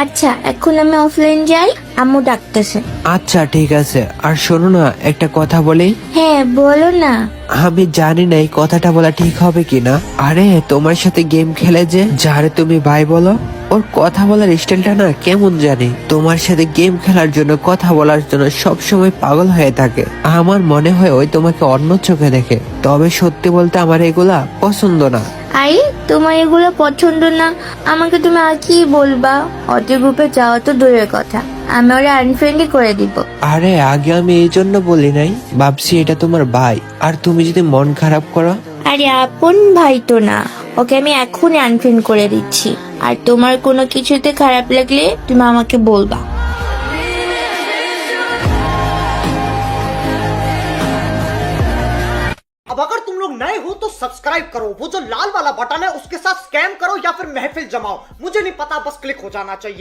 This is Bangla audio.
আচ্ছা এখন আমি অফলাইন যাই, আম্মু ডাকতেছে। আচ্ছা ঠিক আছে। আর শোনো না, একটা কথা বলি। হ্যাঁ বলো না। আমি জানি না এই কথাটা বলা ঠিক হবে কিনা। আরে তোমার সাথে গেম খেলে যে যারে তুমি ভাই বলো, ওর কথা বলার স্টাইলটা না কেমন জানি। তোমার সাথে গেম খেলার জন্য, কথা বলার জন্য সব সময় পাগল হয়ে থাকে। আমার মনে হয় ওই তোমাকে অন্য চোখে দেখে। তবে সত্যি বলতে আমার এগুলা পছন্দ না। আই তোমার এগুলো পছন্দ না, আমাকে তুমি আর কি বলবা? অত গ্রুপে যাওয়া তো দূরের কথা, আমি ওরা আনফ্রেন্ডই করে দিব। আরে আগে আমি এই জন্য বলি নাই, ভাবছি এটা তোমার ভাই, আর তুমি যদি মন খারাপ করো। আরে আপন ভাই তো না, ওকে আমি এখনই আনফ্রেন্ড করে দিচ্ছি। আর তোমার কোনো কিছুতে খারাপ লাগলে তুমি আমাকে বলবা। अब अगर तुम लोग नए हो तो सब्सक्राइब करो, वो जो लाल वाला बटन है उसके साथ स्कैम करो या फिर महफिल जमाओ, मुझे नहीं पता, बस क्लिक हो जाना चाहिए।